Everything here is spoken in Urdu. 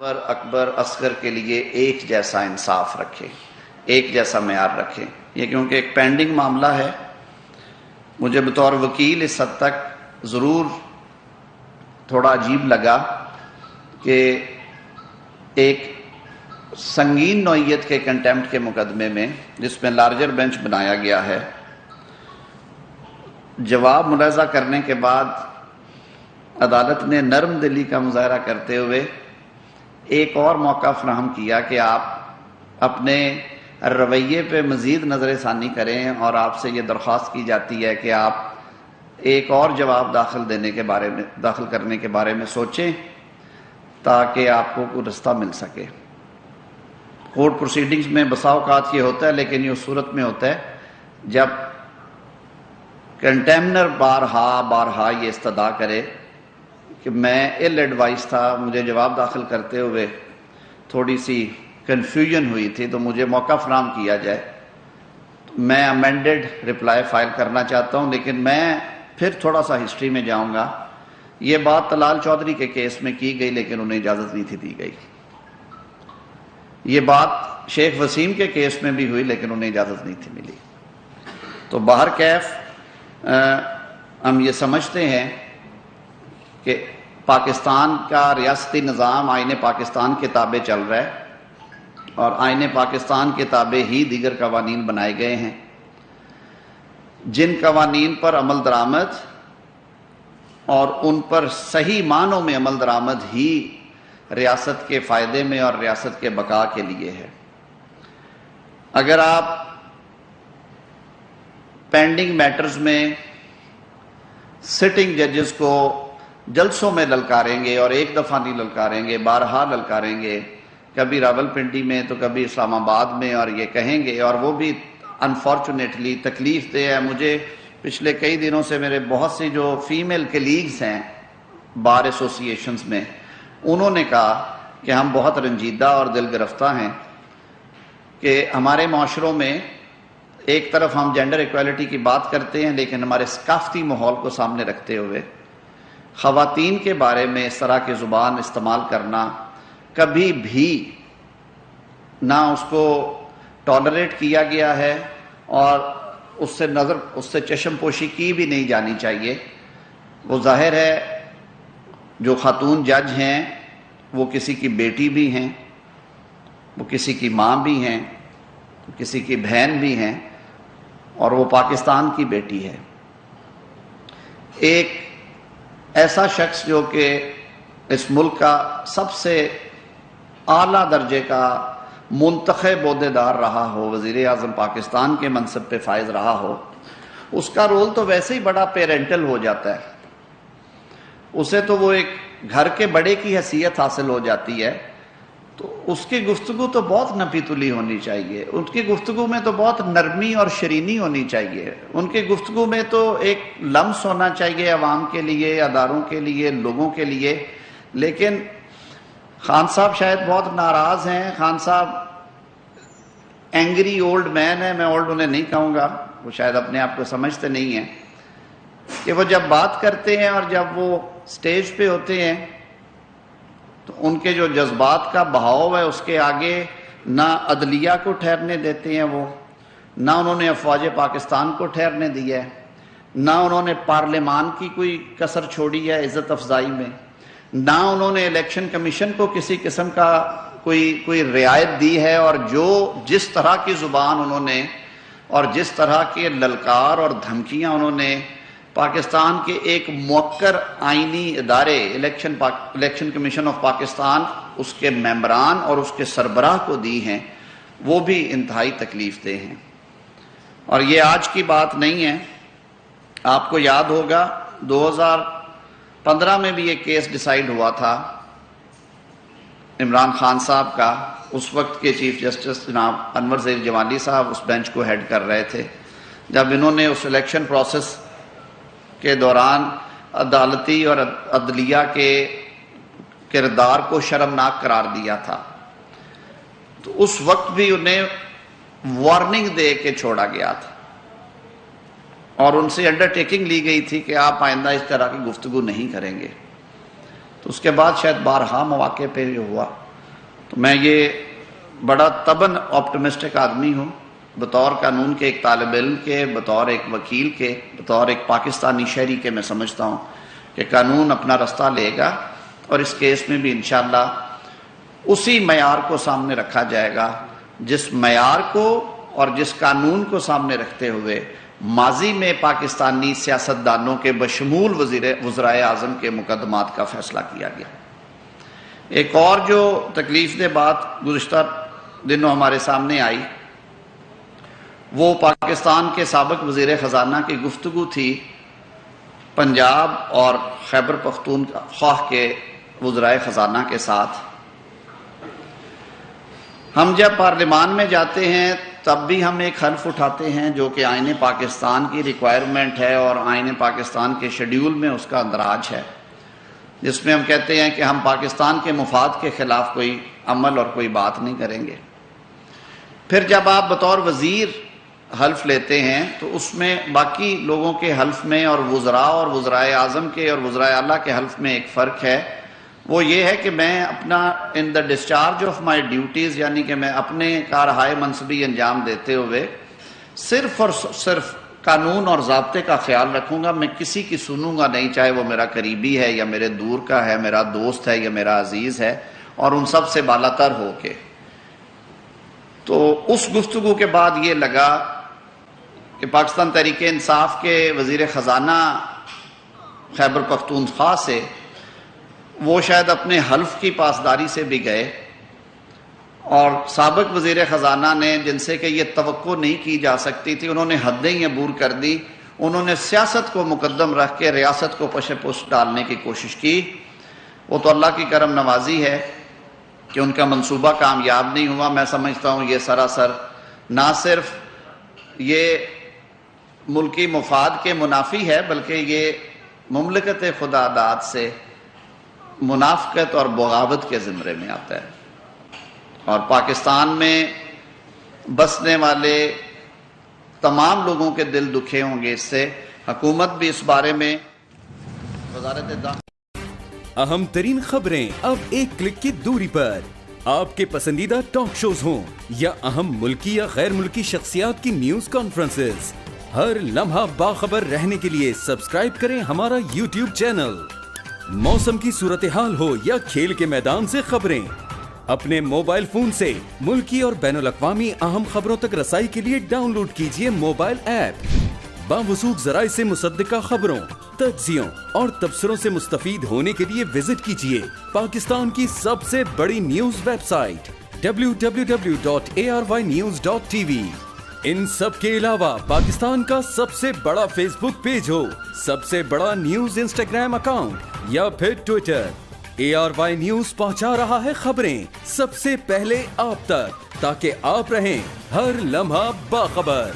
اکبر اصغر کے لیے ایک جیسا انصاف رکھے، ایک جیسا معیار رکھے۔ یہ کیونکہ ایک پینڈنگ معاملہ ہے، مجھے بطور وکیل اس حد تک ضرور تھوڑا عجیب لگا کہ ایک سنگین نوعیت کے کنٹیمپٹ کے مقدمے میں جس میں لارجر بینچ بنایا گیا ہے، جواب ملاحظہ کرنے کے بعد عدالت نے نرم دلی کا مظاہرہ کرتے ہوئے ایک اور موقع فراہم کیا کہ آپ اپنے رویے پہ مزید نظر ثانی کریں، اور آپ سے یہ درخواست کی جاتی ہے کہ آپ ایک اور جواب داخل کرنے کے بارے میں سوچیں تاکہ آپ کو کوئی رستہ مل سکے۔ کورٹ پروسیڈنگز میں بسا اوقات یہ ہوتا ہے، لیکن یہ اس صورت میں ہوتا ہے جب کنٹیمنر بارہا یہ استدعا کرے کہ میں ایل ایڈوائز تھا، مجھے جواب داخل کرتے ہوئے تھوڑی سی کنفیوژن ہوئی تھی، تو مجھے موقع فراہم کیا جائے۔ میں امینڈڈ رپلائی فائل کرنا چاہتا ہوں، لیکن میں پھر تھوڑا سا ہسٹری میں جاؤں گا۔ یہ بات طلال چودھری کے کیس میں کی گئی، لیکن انہیں اجازت نہیں تھی دی گئی۔ یہ بات شیخ وسیم کے کیس میں بھی ہوئی، لیکن انہیں اجازت نہیں تھی ملی۔ تو بہرکیف ہم یہ سمجھتے ہیں کہ پاکستان کا ریاستی نظام آئین پاکستان کے تابع چل رہا ہے، اور آئین پاکستان کے تابع ہی دیگر قوانین بنائے گئے ہیں۔ جن قوانین پر عمل درآمد اور ان پر صحیح معنوں میں عمل درآمد ہی ریاست کے فائدے میں اور ریاست کے بقا کے لیے ہے۔ اگر آپ پینڈنگ میٹرز میں سٹنگ ججز کو جلسوں میں للکاریں گے، اور ایک دفعہ نہیں للکاریں گے، بارہا للکاریں گے، کبھی راولپنڈی میں تو کبھی اسلام آباد میں، اور یہ کہیں گے، اور وہ بھی انفارچونیٹلی تکلیف دہ ہے۔ مجھے پچھلے کئی دنوں سے میرے بہت سی جو فیمیل کلیگز ہیں بار ایسوسی ایشنز میں، انہوں نے کہا کہ ہم بہت رنجیدہ اور دل گرفتہ ہیں کہ ہمارے معاشروں میں ایک طرف ہم جینڈر ایکویلٹی کی بات کرتے ہیں، لیکن ہمارے ثقافتی ماحول کو سامنے رکھتے ہوئے خواتین کے بارے میں اس طرح کی زبان استعمال کرنا کبھی بھی نہ اس کو ٹالریٹ کیا گیا ہے، اور اس سے چشم پوشی کی بھی نہیں جانی چاہیے۔ وہ ظاہر ہے جو خاتون جج ہیں وہ کسی کی بیٹی بھی ہیں، وہ کسی کی ماں بھی ہیں، کسی کی بہن بھی ہیں، اور وہ پاکستان کی بیٹی ہے۔ ایک ایسا شخص جو کہ اس ملک کا سب سے اعلیٰ درجے کا منتخب عہدیدار رہا ہو، وزیر اعظم پاکستان کے منصب پہ فائز رہا ہو، اس کا رول تو ویسے ہی بڑا پیرنٹل ہو جاتا ہے، اسے تو وہ ایک گھر کے بڑے کی حیثیت حاصل ہو جاتی ہے۔ تو اس کی گفتگو تو بہت نپی تلی ہونی چاہیے، ان کی گفتگو میں تو بہت نرمی اور شرینی ہونی چاہیے، ان کی گفتگو میں تو ایک لمس ہونا چاہیے عوام کے لیے، اداروں کے لیے، لوگوں کے لیے۔ لیکن خان صاحب شاید بہت ناراض ہیں، خان صاحب اینگری اولڈ مین ہے، میں اولڈ انہیں نہیں کہوں گا، وہ شاید اپنے آپ کو سمجھتے نہیں ہیں کہ وہ جب بات کرتے ہیں اور جب وہ سٹیج پہ ہوتے ہیں تو ان کے جو جذبات کا بہاؤ ہے اس کے آگے نہ عدلیہ کو ٹھہرنے دیتے ہیں وہ، نہ انہوں نے افواج پاکستان کو ٹھہرنے دیا ہے، نہ انہوں نے پارلیمان کی کوئی کسر چھوڑی ہے عزت افزائی میں، نہ انہوں نے الیکشن کمیشن کو کسی قسم کا کوئی رعایت دی ہے، اور جس طرح کی زبان انہوں نے اور جس طرح کے للکار اور دھمکیاں انہوں نے پاکستان کے ایک موقر آئینی ادارے الیکشن کمیشن آف پاکستان، اس کے ممبران اور اس کے سربراہ کو دی ہیں، وہ بھی انتہائی تکلیف دہ ہیں۔ اور یہ آج کی بات نہیں ہے، آپ کو یاد ہوگا 2015 میں بھی ایک کیس ڈیسائیڈ ہوا تھا عمران خان صاحب کا، اس وقت کے چیف جسٹس جناب انور زیر جمالی صاحب اس بینچ کو ہیڈ کر رہے تھے، جب انہوں نے اس الیکشن پروسیس کے دوران عدالتی اور عدلیہ کے کردار کو شرمناک قرار دیا تھا، تو اس وقت بھی انہیں وارننگ دے کے چھوڑا گیا تھا، اور ان سے انڈر ٹیکنگ لی گئی تھی کہ آپ آئندہ اس طرح کی گفتگو نہیں کریں گے۔ تو اس کے بعد شاید بارہا مواقع پہ یہ ہوا تو میں یہ بڑا طبعاً آپٹمسٹک آدمی ہوں، بطور قانون کے ایک طالب علم کے، بطور ایک وکیل کے، بطور ایک پاکستانی شہری کے میں سمجھتا ہوں کہ قانون اپنا رستہ لے گا، اور اس کیس میں بھی انشاءاللہ اسی معیار کو سامنے رکھا جائے گا جس معیار کو اور جس قانون کو سامنے رکھتے ہوئے ماضی میں پاکستانی سیاستدانوں کے بشمول وزرائے اعظم کے مقدمات کا فیصلہ کیا گیا۔ ایک اور جو تکلیف دہ بات گزشتہ دنوں ہمارے سامنے آئی، وہ پاکستان کے سابق وزیر خزانہ کی گفتگو تھی پنجاب اور خیبر پختونخوا کے وزرائے خزانہ کے ساتھ۔ ہم جب پارلیمان میں جاتے ہیں تب بھی ہم ایک حلف اٹھاتے ہیں جو کہ آئین پاکستان کی ریکوائرمنٹ ہے اور آئین پاکستان کے شیڈیول میں اس کا اندراج ہے، جس میں ہم کہتے ہیں کہ ہم پاکستان کے مفاد کے خلاف کوئی عمل اور کوئی بات نہیں کریں گے۔ پھر جب آپ بطور وزیر حلف لیتے ہیں تو اس میں باقی لوگوں کے حلف میں اور وزراء اور وزرائے اعظم کے اور وزرائے اعلیٰ کے حلف میں ایک فرق ہے، وہ یہ ہے کہ میں اپنا ان the discharge of my duties, یعنی کہ میں اپنے کارہائے منصبی انجام دیتے ہوئے صرف اور صرف قانون اور ضابطے کا خیال رکھوں گا، میں کسی کی سنوں گا نہیں، چاہے وہ میرا قریبی ہے یا میرے دور کا ہے، میرا دوست ہے یا میرا عزیز ہے، اور ان سب سے بالا تر ہو کے۔ تو اس گفتگو کے بعد یہ لگا کہ پاکستان تحریک انصاف کے وزیر خزانہ خیبر پختونخوا سے وہ شاید اپنے حلف کی پاسداری سے بھی گئے، اور سابق وزیر خزانہ نے جن سے کہ یہ توقع نہیں کی جا سکتی تھی، انہوں نے حدیں ہی عبور کر دی، انہوں نے سیاست کو مقدم رکھ کے ریاست کو پشے پشت ڈالنے کی کوشش کی۔ وہ تو اللہ کی کرم نوازی ہے کہ ان کا منصوبہ کامیاب نہیں ہوا۔ میں سمجھتا ہوں یہ سراسر نہ صرف یہ ملکی مفاد کے منافی ہے، بلکہ یہ مملکت خدا داد سے منافقت اور بغاوت کے زمرے میں آتا ہے، اور پاکستان میں بسنے والے تمام لوگوں کے دل دکھے ہوں گے اس سے۔ حکومت بھی اس بارے میں وزارت اہم ترین خبریں اب ایک کلک کی دوری پر، آپ کے پسندیدہ ٹاک شوز ہوں یا اہم ملکی یا غیر ملکی شخصیات کی نیوز کانفرنسز، ہر لمحہ باخبر رہنے کے لیے سبسکرائب کریں ہمارا یوٹیوب چینل۔ موسم کی صورتحال ہو یا کھیل کے میدان سے خبریں، اپنے موبائل فون سے ملکی اور بین الاقوامی اہم خبروں تک رسائی کے لیے ڈاؤن لوڈ کیجیے موبائل ایپ۔ باوثوق ذرائع سے مصدقہ خبروں، تجزیوں اور تبصروں سے مستفید ہونے کے لیے وزٹ کیجیے پاکستان کی سب سے بڑی نیوز ویب سائٹ www.arYnews.tv۔ ان سب کے علاوہ پاکستان کا سب سے بڑا فیس بک پیج ہو، سب سے بڑا نیوز انسٹاگرام اکاؤنٹ یا پھر ٹویٹر، ARY نیوز پہنچا رہا ہے خبریں سب سے پہلے آپ تک، تاکہ آپ رہیں ہر لمحہ باخبر۔